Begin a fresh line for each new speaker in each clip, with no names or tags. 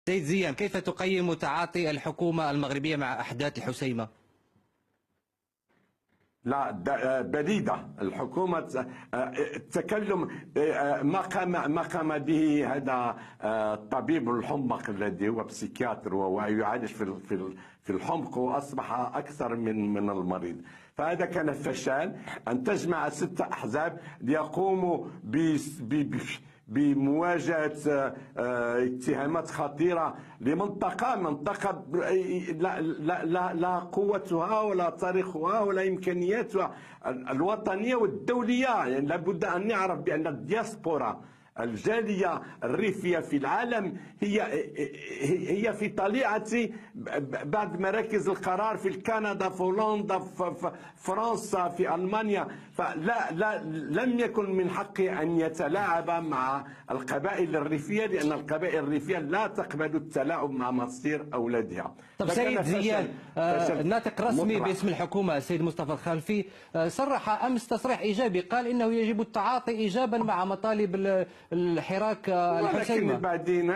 سيد زيان، كيف تقيم تعاطي الحكومة المغربية مع أحداث الحسيمة؟
لا، بليدة الحكومة. التكلم ما قام به هذا الطبيب الحمق الذي هو بسيكياتر ويعالج في الحمق، وأصبح أكثر من المريض. فهذا كان فشل أن تجمع 6 أحزاب ليقوموا بمواجهة اتهامات خطيرة منطقة لا قوتها ولا تاريخها ولا إمكانياتها الوطنية والدولية. يعني لابد أن نعرف بأن الدياسبورا، الجالية الريفية في العالم، هي في طليعة بعض مراكز القرار في كندا، في هولندا، في فرنسا، في ألمانيا. لم يكن من حقه أن يتلاعب مع القبائل الريفية، لأن القبائل الريفية لا تقبل التلاعب مع مصير أولادها.
طب سيد زيان، ناطق رسمي باسم الحكومة السيد مصطفى الخلفي صرح أمس تصريح إيجابي، قال إنه يجب التعاطي إيجابا مع مطالب الحراك الحسيمة.
ولكن بعدين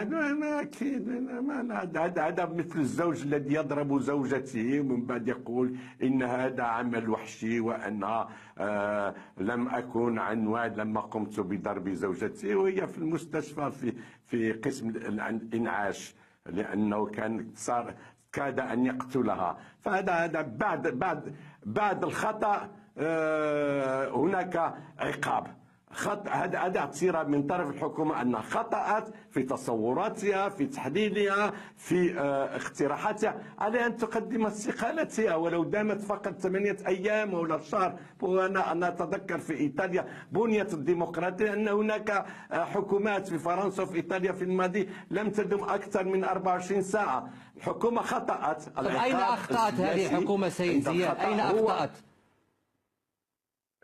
هذا مثل الزوج الذي يضرب زوجته ومن بعد يقول إن هذا عمل وحشي، وأنا لم أكن عنوان لما قمت بضرب زوجتي وهي في المستشفى في قسم الإنعاش، لأنه كاد أن يقتلها. فهذا بعد الخطأ هناك عقاب. هذا اعتراف من طرف الحكومة أنها خطأت في تصوراتها، في تحليلها، في اقتراحاتها. عليها أن تقدم استقالتها ولو دامت فقط 8 أيام ولا شهر. وأنا أتذكر في إيطاليا بنيت الديمقراطية أن هناك حكومات في فرنسا وفي إيطاليا في الماضي لم تدم أكثر من 24 ساعة. الحكومة خطأت.
أين أخطأت هذه الحكومة سيد زيان؟ أين أخطأت؟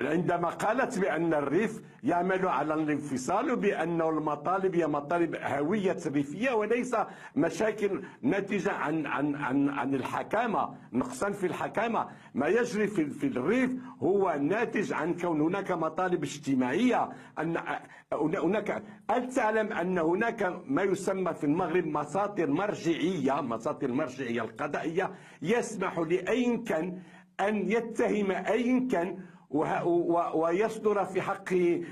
عندما قالت بأن الريف يعمل على الانفصال، وبأن المطالب هي مطالب هوية ريفية وليس مشاكل ناتجة عن الحكامة، نقصا في الحكامة. ما يجري في الريف هو ناتج عن كون هناك مطالب اجتماعية. هل تعلم أن هناك ما يسمى في المغرب مساطر مرجعية القضائية يسمح لأي كان أن يتهم أي كان ويصدر في حقه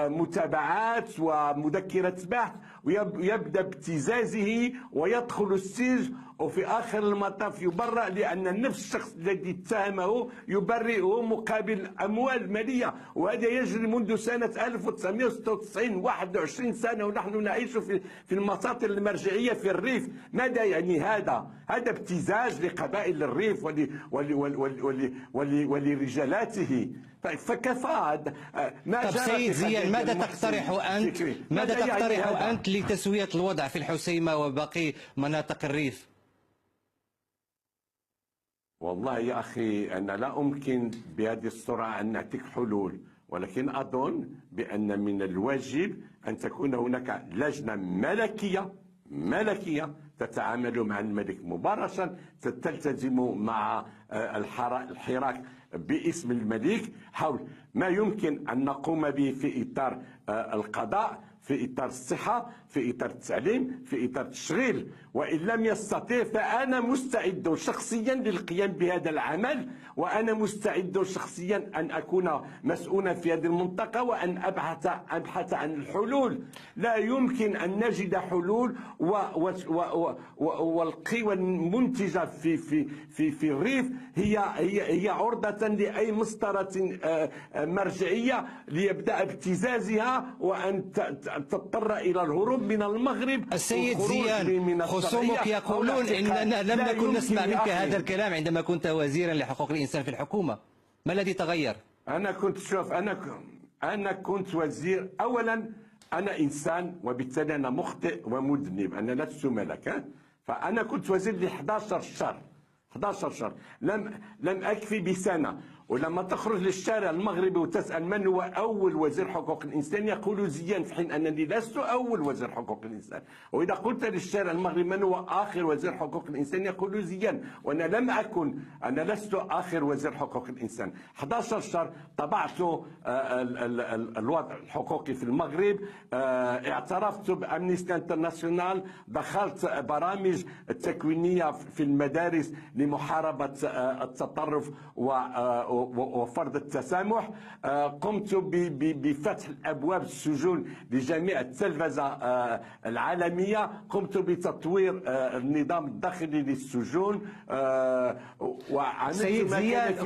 متابعات ومذكرة بحث ويبدأ بابتزازه ويدخل السجن، وفي آخر المطاف يبرأ، لأن نفس الشخص الذي اتهمه يبرئه مقابل أموال مالية. وهذا يجري منذ سنة 1996، 21 سنة ونحن نعيش في المساطر المرجعية في الريف. ماذا يعني هذا؟ هذا ابتزاز لقبائل الريف ولرجالاته. فكفى.
طب سيد زيان، ماذا تقترح أنت لتسوية الوضع في الحسيمة وباقي مناطق الريف؟
والله يا أخي، أنا لا أمكن بهذه السرعة أن نعطيك حلول، ولكن أظن بأن من الواجب أن تكون هناك لجنة ملكية تتعامل مع الملك مباشرة، تلتزم مع الحراك باسم الملك حول ما يمكن أن نقوم به في إطار القضاء، في إطار الصحة، في إطار التعليم، في إطار التشغيل. وإن لم يستطيع فأنا مستعد شخصيا للقيام بهذا العمل، وأنا مستعد شخصيا أن أكون مسؤولا في هذه المنطقة وأن أبحث عن الحلول. لا يمكن أن نجد حلول والقوى المنتجة في الريف هي عرضة لأي مسطرة مرجعية ليبدأ ابتزازها وأن تضطر إلى الهروب من المغرب.
السيد زيان، خصومك يقولون إننا لم نكن نسمع منك هذا الكلام عندما كنت وزيرا لحقوق الإنسان في الحكومة. ما الذي تغير؟
أنا كنت وزير. أولا أنا إنسان، وبالتالي أنا مخطئ ومذنب، أنا لست ملكا. فأنا كنت وزير ل 11 شهر. لم أكفي بسنة، ولما تخرج للشارع المغربي وتسأل من هو أول وزير حقوق الإنسان يقول زيان، في حين أنني لست أول وزير حقوق الإنسان. وإذا قلت للشارع المغربي من هو آخر وزير حقوق الإنسان يقول زيان، وأنا لم أكن، أنا لست آخر وزير حقوق الإنسان. 11 شهر طبعت الوضع الحقوقي في المغرب، اعترفت بأمنيستي انترناسيونال، دخلت برامج تكوينية في المدارس لمحاربة التطرف وفرض التسامح، قمت بفتح الأبواب السجون لجميع التلفزة العالمية، قمت بتطوير النظام الداخلي للسجون، وعملت
سيد زيان،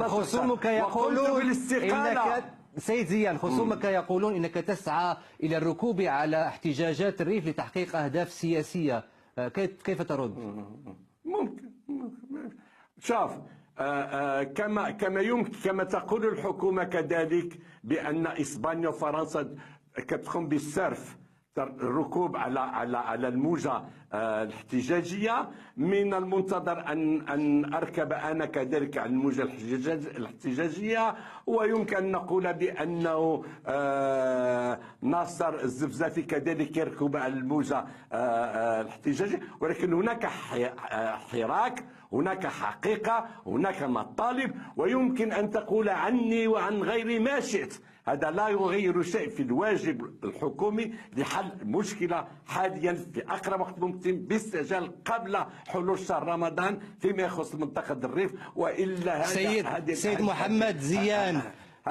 خصومك يقولون إنك سيد زيان خصومك يقولون إنك تسعى إلى الركوب على احتجاجات الريف لتحقيق أهداف سياسية، كيف ترد؟
ممكن. شوف، كما يمكن، كما تقول الحكومة كذلك بأن إسبانيا وفرنسا كتقوم بالسرف، الركوب على الموجة الاحتجاجية، من المنتظر أن أركب أنا كذلك على الموجة الاحتجاجية. ويمكن أن نقول بأنه ناصر الزفزافي كذلك يركب على الموجة الاحتجاجية، ولكن هناك حراك، هناك حقيقة، هناك مطالب، ويمكن أن تقول عني وعن غيري ما شئت، هذا لا يغير شيء في الواجب الحكومي لحل مشكلة حاليا في أقرب وقت ممكن باستعجال قبل حلول شهر رمضان فيما يخص منطقة الريف. وإلا
سيد محمد زيان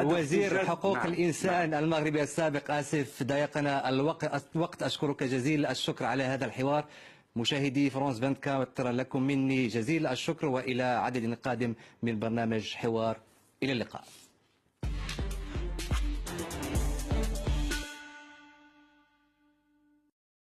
وزير حقوق الإنسان المغربي السابق، آسف ضايقنا الوقت، أشكرك جزيل الشكر على هذا الحوار. مشاهدي فرانس 24 لكم مني جزيل الشكر، وإلى عدد قادم من برنامج حوار، إلى اللقاء.